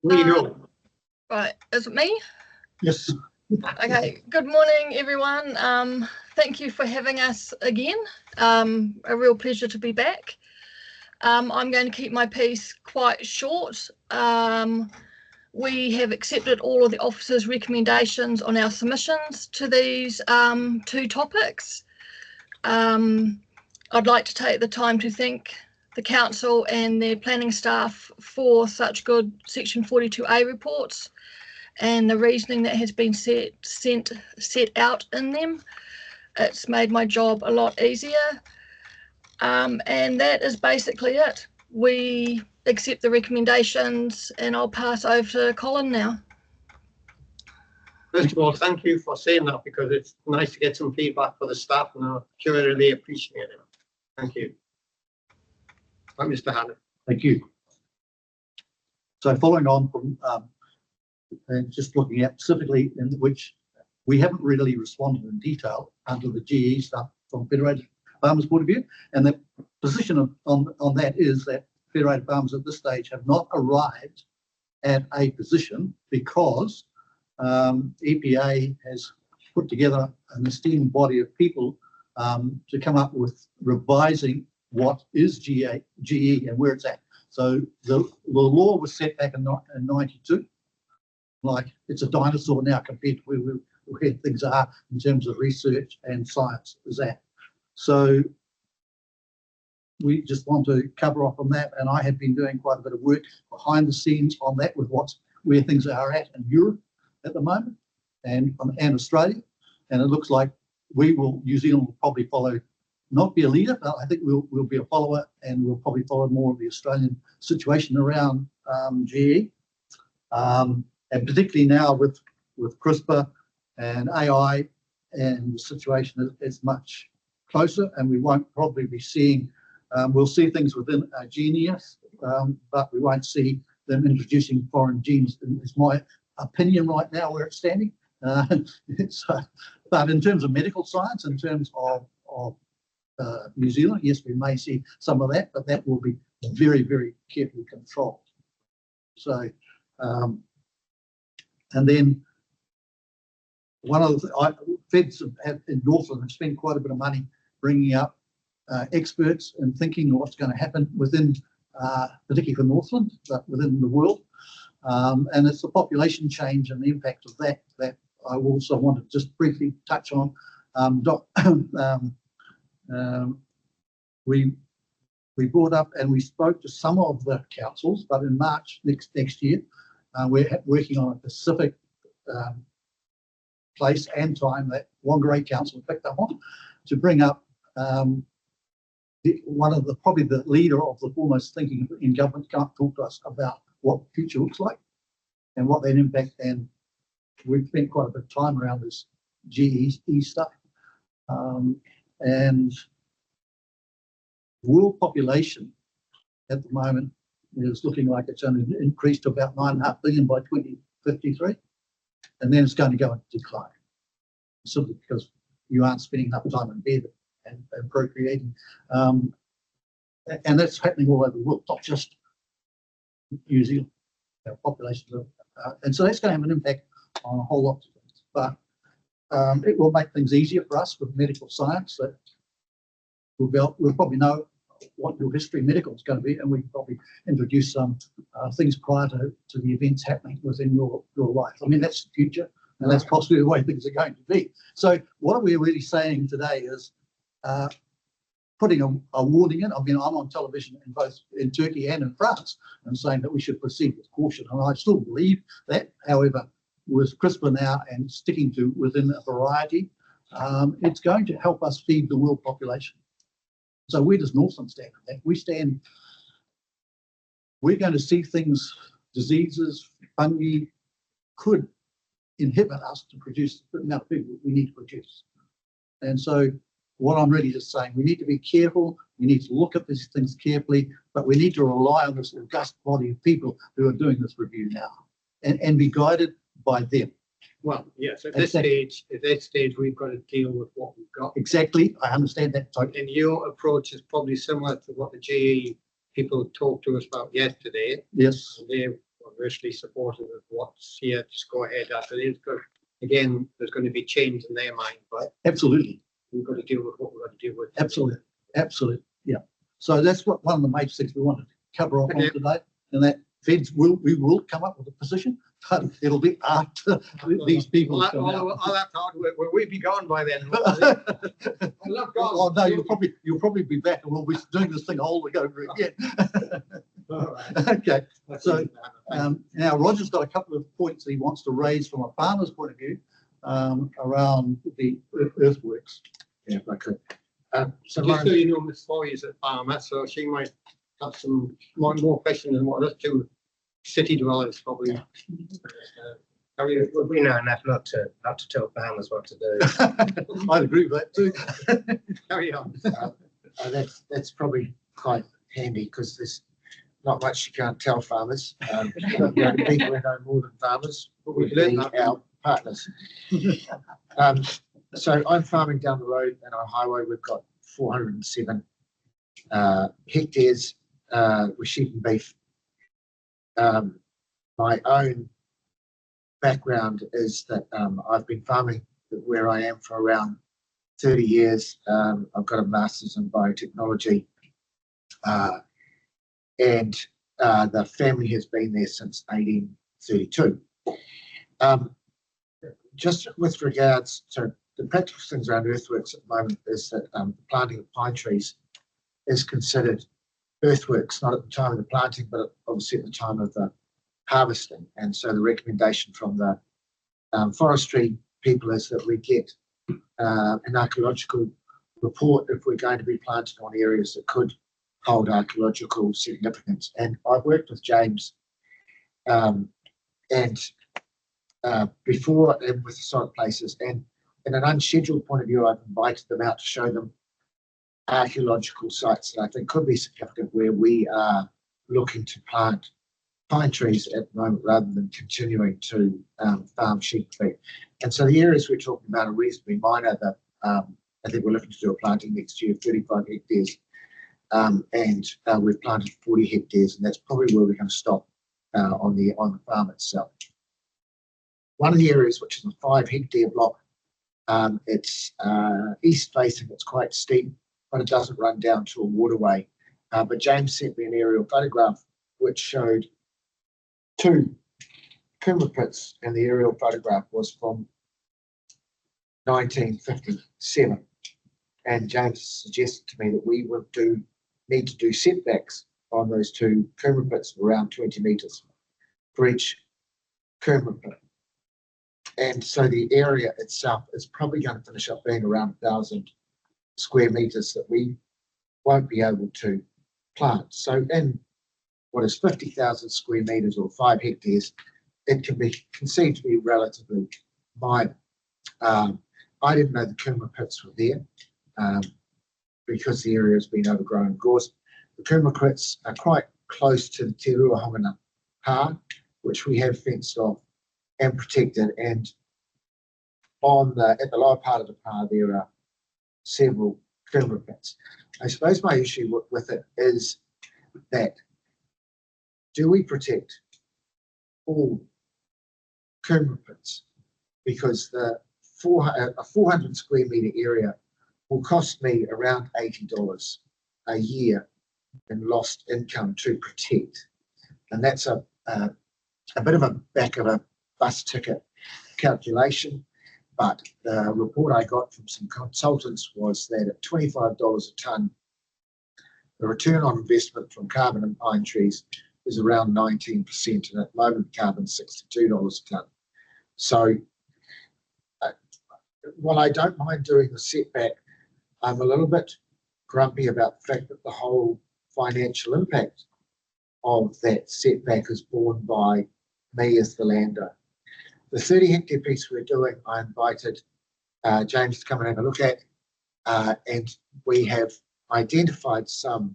There you go. Right, is it me? Yes. Okay, good morning, everyone. Thank you for having us again. A real pleasure to be back. I'm going to keep my piece quite short. We have accepted all of the officers' recommendations on our submissions to these two topics. I'd like to take the time to thank the council and their planning staff for such good Section 42A reports and the reasoning that has been set out in them. It's made my job a lot easier. And that is basically it. We accept the recommendations, and I'll pass over to Colin now. First of all, thank you for saying that, because it's nice to get some feedback for the staff, and I'm sure they really appreciate it. Thank you. Right, Mr. Hannah. Thank you. So following on from and just looking at specifically in which we haven't really responded in detail under the GE stuff from Federated Farmers' point of view, and the position on that is that Federated Farmers at this stage have not arrived at a position because EPA has put together an esteemed body of people to come up with revising what is GE and where it's at. So the law was set back in 92. Like, it's a dinosaur now compared to where things are in terms of research and science is at. So we just want to cover off on that, and I have been doing quite a bit of work behind the scenes on that with where things are at in Europe at the moment and Australia, and it looks like New Zealand will probably follow, not be a leader, but I think we'll be a follower, and we'll probably follow more of the Australian situation around GE. And particularly now with CRISPR and AI, and the situation is much closer, and we won't probably be seeing, we'll see things within Genius, but we won't see them introducing foreign genes, is my opinion right now where it's standing. But in terms of medical science, in terms of New Zealand, yes, we may see some of that, but that will be very, very carefully controlled. So, and then one of the feds in Northland have spent quite a bit of money bringing up experts and thinking what's going to happen within, particularly for Northland, but within the world. And it's the population change and the impact of that I also want to just briefly touch on. We brought up and we spoke to some of the councils, but in March next year, we're working on a specific place and time that Whangarei Council picked up on to bring up probably the leader of the foremost thinking in government can't talk to us about what the future looks like and what that impact, and we've spent quite a bit of time around this GE stuff. And world population at the moment is looking like it's going to increase to about 9.5 billion by 2053. And then it's going to go into decline, simply because you aren't spending enough time in bed and procreating. And that's happening all over the world, not just New Zealand. Populations and so that's going to have an impact on a whole lot of things. But it will make things easier for us with medical science. That we'll probably know what your history of medical is going to be, and we can probably introduce some things prior to the events happening within your life. I mean, that's the future, and that's possibly the way things are going to be. So what we're really saying today is putting a warning in. I mean, I'm on television in both in Turkey and in France and saying that we should proceed with caution. And I still believe that. However, with CRISPR now and sticking to within a variety, it's going to help us feed the world population. So where does Northland stand on that? We're going to see things, diseases, fungi could inhibit us to produce the amount of food we need to produce. And so what I'm really just saying, we need to be careful. We need to look at these things carefully, but we need to rely on this august body of people who are doing this review now and be guided by them. Well, yes, at this stage, we've got to deal with what we've got. Exactly. I understand that totally. And your approach is probably similar to what the GE people talked to us about yesterday. Yes. And they were virtually supportive of what's here. Just go ahead after this. But again, there's going to be change in their mind, but absolutely. We've got to deal with what we've got to deal with. Absolutely. Absolutely. Yeah. So that's what one of the major things we wanted to cover off on today. And that we will come up with a position, but it'll be after these people. All that hard work, will we be gone by then? Oh no, you'll probably be back and we'll be doing this thing all over again. All right. Okay. So now Roger's got a couple of points that he wants to raise from a farmer's point of view around the earthworks. Yeah, if I could. So just so you know, Miss Foy is a farmer, so she might have some more questions than what us two city dwellers probably. We know enough not to tell farmers what to do. I'd agree with that too. Carry on. That's probably quite handy because there's not much you can't tell farmers. People who know more than farmers would be our partners. So I'm farming down the road and on a highway. We've got 407 hectares with sheep and beef. My own background is that I've been farming where I am for around 30 years. I've got a master's in biotechnology and the family has been there since 1832. Just with regards to the practical things around earthworks at the moment is that the planting of pine trees is considered earthworks, not at the time of the planting, but obviously at the time of the harvesting. And so the recommendation from the forestry people is that we get an archaeological report if we're going to be planting on areas that could hold archaeological significance. And I've worked with James before and with the site places, and in an unscheduled point of view, I've invited them out to show them archaeological sites that I think could be significant where we are looking to plant pine trees at the moment rather than continuing to farm sheep feed. And so the areas we're talking about are reasonably minor. That I think we're looking to do a planting next year of 35 hectares, and we've planted 40 hectares, and that's probably where we're going to stop on the farm itself. One of the areas, which is a 5 hectare block, it's east facing, it's quite steep, but it doesn't run down to a waterway. But James sent me an aerial photograph which showed 2 Coomera pits, and the aerial photograph was from 1957. And James suggested to me that we would need to do setbacks on those 2 Coomera pits of around 20 metres for each Coomera pit. And so the area itself is probably going to finish up being around 1,000 square metres that we won't be able to plant. So in what is 50,000 square metres or 5 hectares, it can be conceived to be relatively minor. I didn't know the Coomera pits were there because the area has been overgrown. Of course, the Kumakwits are quite close to the Te Ruahongana Pa, which we have fenced off and protected. And at the lower part of the pa, there are several Coomera pits. I suppose my issue with it is that do we protect all Coomera pits? Because a 400 square metre area will cost me around $80 a year in lost income to protect. And that's a bit of a back of a bus ticket calculation. But the report I got from some consultants was that at $25 a tonne, the return on investment from carbon and pine trees is around 19%, and at the moment carbon's $62 a tonne. So while I don't mind doing the setback, I'm a little bit grumpy about the fact that the whole financial impact of that setback is borne by me as the landowner. The 30 hectare piece we're doing, I invited James to come and have a look at, and we have identified some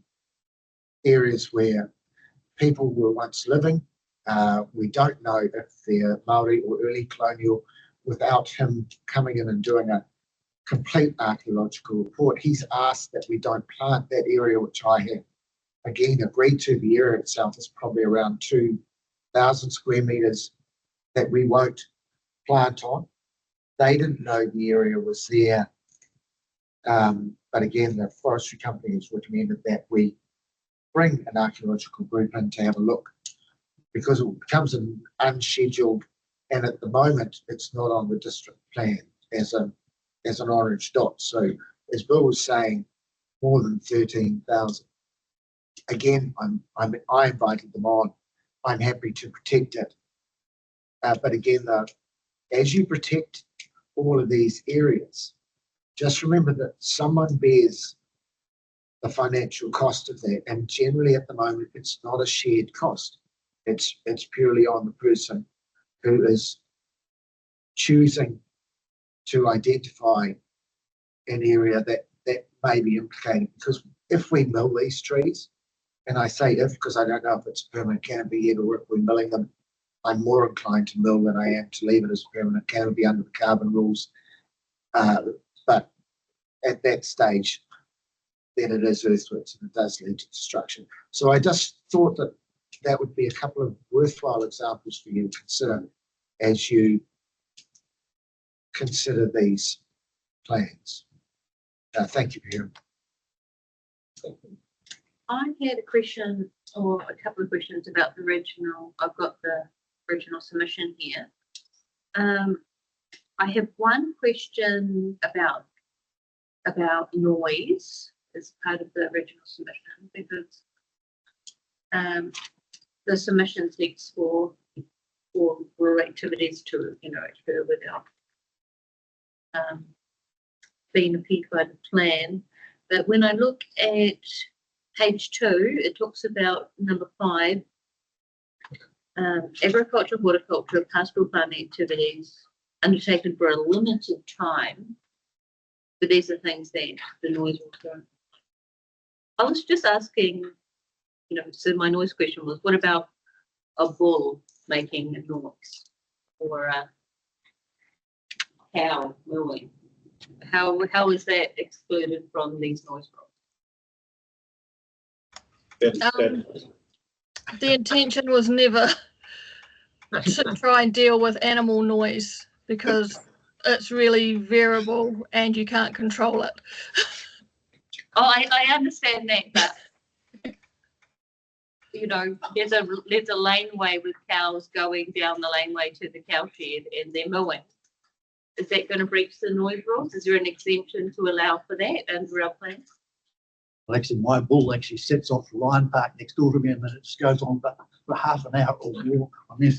areas where people were once living. We don't know if they're Maori or early colonial without him coming in and doing a complete archaeological report. He's asked that we don't plant that area, which I have again agreed to. The area itself is probably around 2,000 square metres that we won't plant on. They didn't know the area was there. But again, the forestry company has recommended that we bring an archaeological group in to have a look, because it becomes an unscheduled, and at the moment it's not on the district plan as an orange dot. So as Bill was saying, more than 13,000. Again, I invited them on. I'm happy to protect it. But again, as you protect all of these areas, just remember that someone bears the financial cost of that. And generally at the moment, it's not a shared cost. It's purely on the person who is choosing to identify an area that may be implicated. Because if we mill these trees, and I say if because I don't know if it's a permanent canopy yet, or if we're milling them, I'm more inclined to mill than I am to leave it as a permanent canopy under the carbon rules. But at that stage, then it is earthworks and it does lead to destruction. So I just thought that would be a couple of worthwhile examples for you to consider as you consider these plans. Thank you for hearing. I had a question or a couple of questions about the original. I've got the original submission here. I have one question about noise as part of the original submission, because the submission seeks for rural activities to occur without being impeded by the plan. But when I look at page 2, it talks about number 5, agriculture, horticulture, pastoral farming activities undertaken for a limited time. But these are things that the noise will occur. I was just asking, so my noise question was, what about a bull making a noise or a cow mooing? How is that excluded from these noise rules? The intention was never to try and deal with animal noise, because it's really variable and you can't control it. Oh, I understand that, but there's a laneway with cows going down the laneway to the cow shed and they're mooing. Is that going to breach the noise rules? Is there an exemption to allow for that under our plan? Well, actually, my bull actually sits off the Lion Park next door to me, and then it just goes on for half an hour or more. I mean,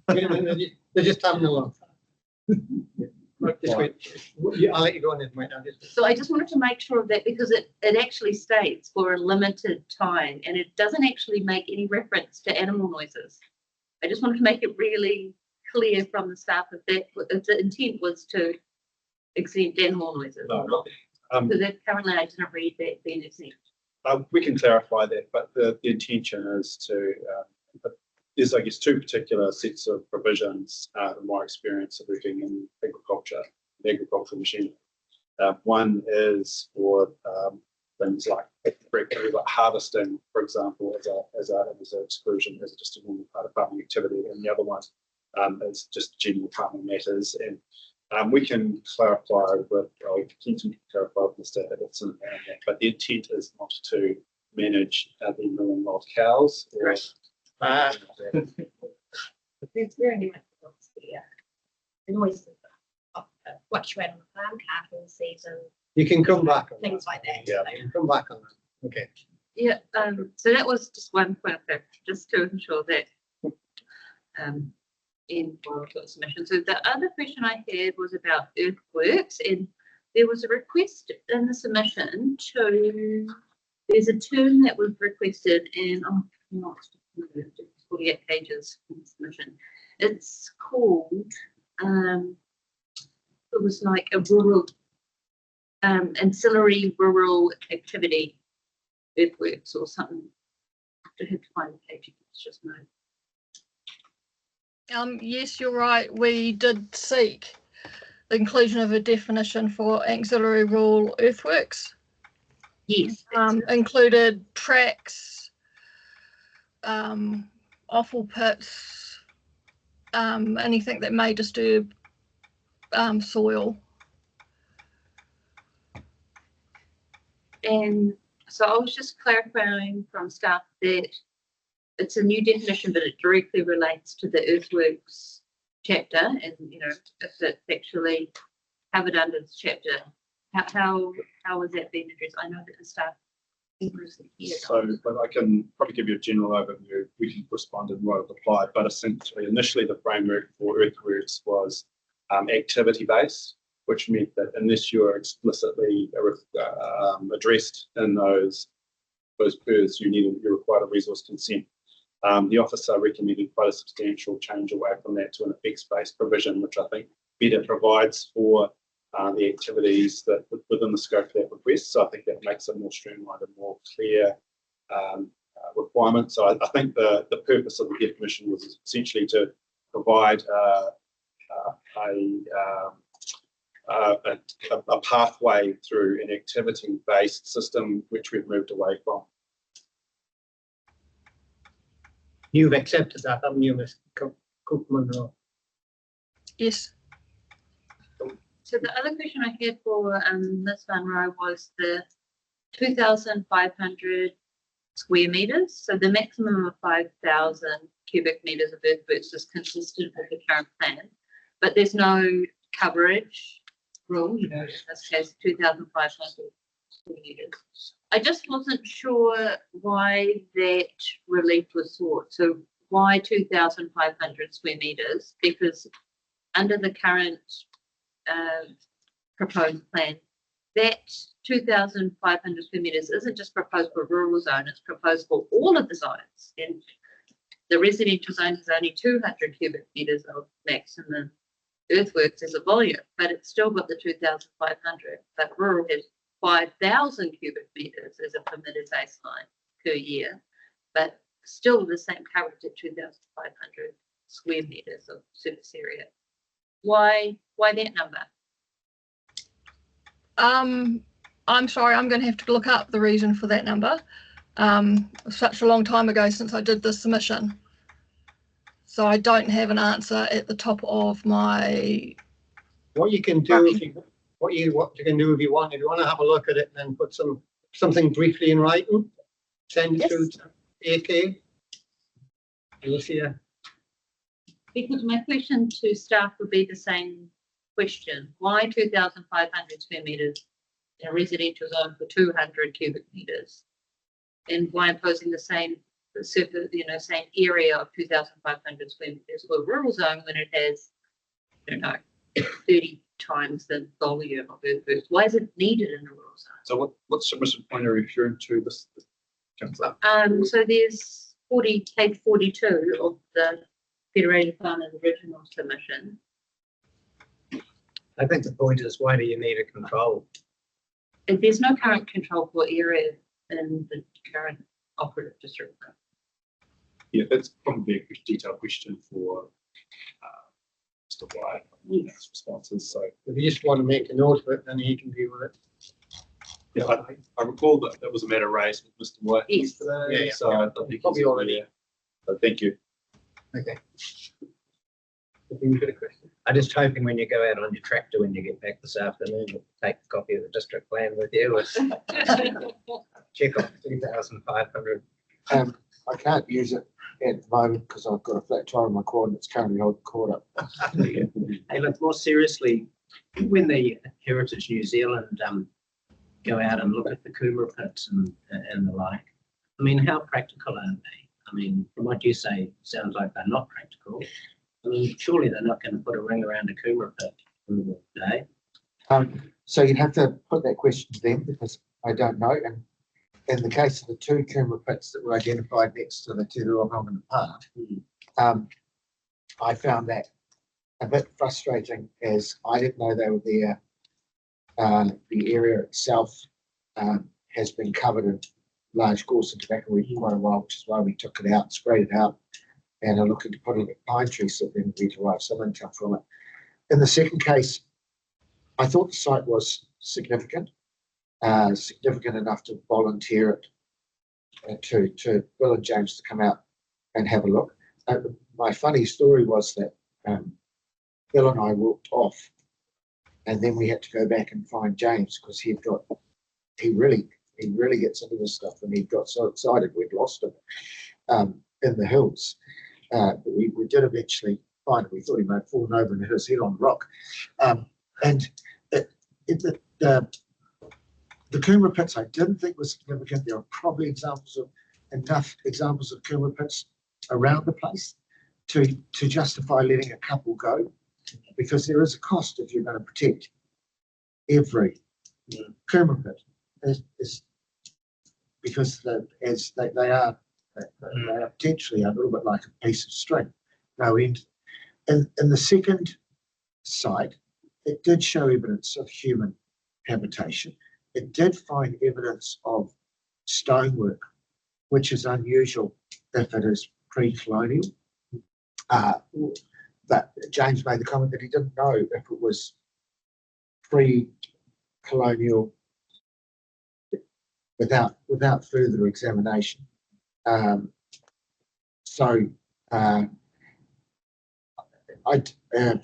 They're just having a look. Just wait. I'll let you go on this. So I just wanted to make sure of that, because it actually states for a limited time, and it doesn't actually make any reference to animal noises. I just wanted to make it really clear from the start that if the intent was to exempt animal noises. No, So that currently I didn't read that being exempt. We can clarify that, but the intention is to, there's, I guess, two particular sets of provisions, in my experience of working in agriculture, the agricultural machinery. One is for things like harvesting, for example, as an exclusion, as just a normal part of farming activity, and the other one is just general farming matters. And we can clarify with, Mr. Edison around that, but the intent is not to manage the milling of cows. Or, There's very much here. And always fluctuate on the farm, cattle season, You can come back. on things that. like that. Yeah, you can come back on that. Okay. Yeah, so that was just one point of clarification, just to ensure that in for submission. So the other question I had was about earthworks, and there was a request in the submission to, there's a term that was requested, and I'm not 48 pages in the submission. It's called, it was like a rural, ancillary rural activity earthworks or something. I have to find the page, it's just no. Yes, you're right. We did seek the inclusion of a definition for auxiliary rural earthworks. Yes. Included tracks, offal pits, anything that may disturb soil. And so I was just clarifying from staff that it's a new definition, but it directly relates to the earthworks chapter, and if it's actually covered under this chapter, how has that been addressed? I know that the staff members here. So, but I can probably give you a general overview. We can respond in what it applied, but essentially, initially the framework for earthworks was activity based, which meant that unless you are explicitly addressed in those PERs, you required a resource consent. The officer recommended quite a substantial change away from that to an effects-based provision, which I think better provides for the activities that within the scope of that request. So I think that makes a more streamlined and more clear requirement. So I think the purpose of the definition was essentially to provide a pathway through an activity-based system, which we've moved away from. You've accepted that, haven't you, Ms. Cook-Munro? Yes. So the other question I had for Ms. Munro was the 2,500 square meters. So the maximum of 5,000 cubic meters of earthworks is consistent with the current plan, but there's no coverage rule, in this case 2,500 square meters. I just wasn't sure why that relief was sought. So why 2,500 square meters? Because under the current proposed plan, that 2,500 square meters isn't just proposed for rural zone, it's proposed for all of the zones. And the residential zone has only 200 cubic meters of maximum earthworks as a volume, but it's still got the 2,500, but rural has 5,000 cubic meters as a permitted baseline per year, but still the same coverage at 2,500 square meters of surface area. Why that number? I'm sorry, I'm going to have to look up the reason for that number. Such a long time ago since I did this submission, so I don't have an answer at the top of my. What you can do what you can do if you want to have a look at it and then put something briefly in writing, send it through to AK. Alicia. Because my question to staff would be the same question. Why 2,500 square meters in a residential zone for 200 cubic meters? And why imposing the same surface, same area of 2,500 square meters for a rural zone when it has, 30 times the volume of earthworks? Why is it needed in a rural zone? So what submission point are you referring to? This councillor? So there's page 42 of the Federated Farmers original submission. I think the point is, why do you need a control? There's no current control floor area in the current operative district. Yeah, that's probably a detailed question for Mr. White. Yes. Responses. So If you just want to make a note of it, then he can deal with it. yeah, I recall that that was a matter raised with Mr. White Yes. yesterday. Yeah. So I think Probably he's already. aware. So thank you. Okay. If you've got a question. I'm just hoping when you go out on your tractor, when you get back this afternoon, you'll take a copy of the district plan with you. Check off 2,500. I can't use it at the moment because I've got a flat tire on my quad and it's currently caught up. Hey, look, more seriously, when the Heritage New Zealand go out and look at the Coomera pits and the like, I mean, how practical are they? I mean, from what you say, it sounds like they're not practical. I mean, surely they're not going to put a ring around a Coomera pit in the day. So you'd have to put that question to them because I don't know. And in the case of the two Coomera pits that were identified next to the Te Ruaronga Park, I found that a bit frustrating as I didn't know they were there. The area itself has been covered in large gorse and tobacco weed for quite a while, which is why we took it out, sprayed it out, and are looking to put in pine trees so then we derive some income from it. In the second case, I thought the site was significant enough to volunteer it to Bill and James to come out and have a look. My funny story was that Bill and I walked off, and then we had to go back and find James because he really gets into this stuff, and he got so excited we'd lost him in the hills. But we did eventually find him. We thought he might have fallen over and hit his head on the rock. The Coomera pits I didn't think was significant. There are probably enough examples of Coomera pits around the place to justify letting a couple go, because there is a cost if you're going to protect every Coomera pit. Is because they are potentially a little bit like a piece of string, no end. In the second site, it did show evidence of human habitation. It did find evidence of stonework, which is unusual if it is pre-colonial. But James made the comment that he didn't know if it was pre-colonial without further examination.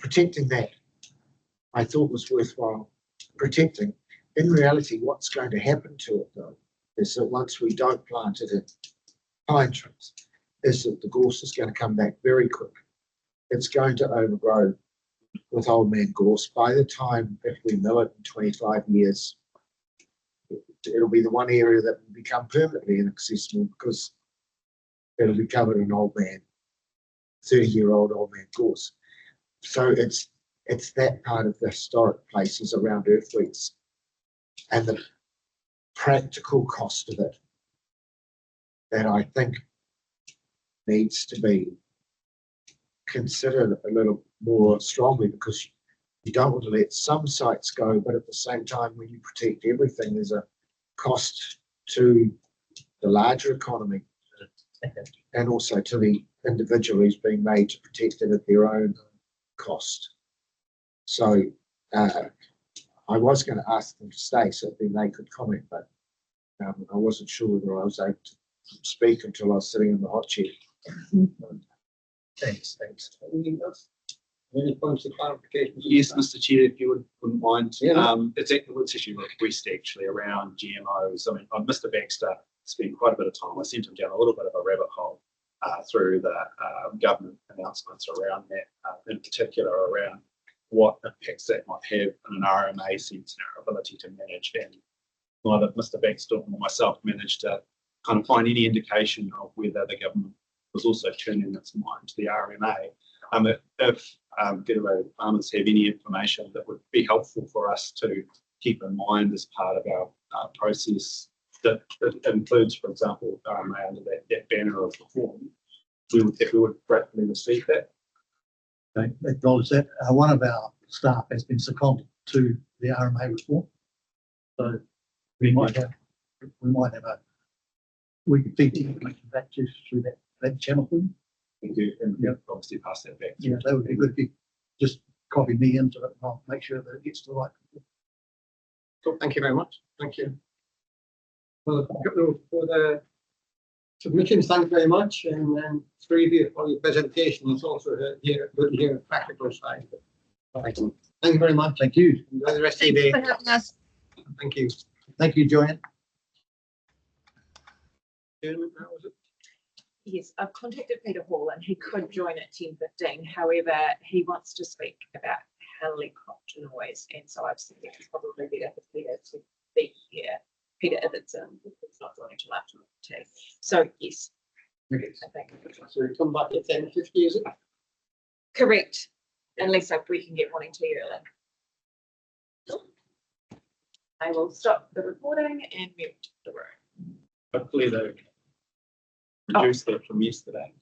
Protecting that I thought was worthwhile protecting. In reality, what's going to happen to it though is that once we don't plant it in pine trees, is that the gorse is going to come back very quick. It's going to overgrow with old man gorse. By the time, if we mill it in 25 years, it'll be the one area that will become permanently inaccessible because it'll be covered in old man, 30-year-old old man gorse. So it's that part of the historic places around earthworks and the practical cost of it that I think needs to be considered a little more strongly, because you don't want to let some sites go, but at the same time, when you protect everything, there's a cost to the larger economy and also to the individual who's being made to protect it at their own cost. So I was going to ask them to stay so that then they could comment, but I wasn't sure whether I was able to speak until I was sitting in the hot chair. Thanks. Any points of clarification? Yes, Mr. Chair, if you wouldn't mind. Yeah. It's actually a request around GMOs. I mean, Mr. Baxter spent quite a bit of time. I sent him down a little bit of a rabbit hole through the government announcements around that, in particular around what impacts that might have in an RMA sense and our ability to manage. And neither Mr. Baxter nor myself managed to kind of find any indication of whether the government was also turning its mind to the RMA. If Federated Farmers have any information that would be helpful for us to keep in mind as part of our process that includes, for example, RMA under that banner of reform, we would gratefully receive that. Okay, acknowledge that. One of our staff has been seconded to the RMA reform. So we might have we could feed the information back to through that channel for you. We do, and Yeah. obviously pass that back. Yeah, that would be good if you just copy me into it and I'll make sure that it gets to the right people. So thank you very much. Thank you. Well, for the submissions, thank you very much. And then three of you for your presentation. It's also good to hear a practical side. Right. Thank you very much. Thank you. Enjoy the rest of your Thanks day. for having us. Thank you. Thank you, Joanne. Chairman, how was it? Yes, I've contacted Peter Hall and he could join at 10:15. However, he wants to speak about helicopter noise. And so I've said it's probably better for Peter to be here. Peter, if it's not joining till after tea. So yes, I think. So we come back at 10:50, is it? Correct, unless we can get morning tea early. I will stop the recording and mute the room. Hopefully they reduced that from yesterday.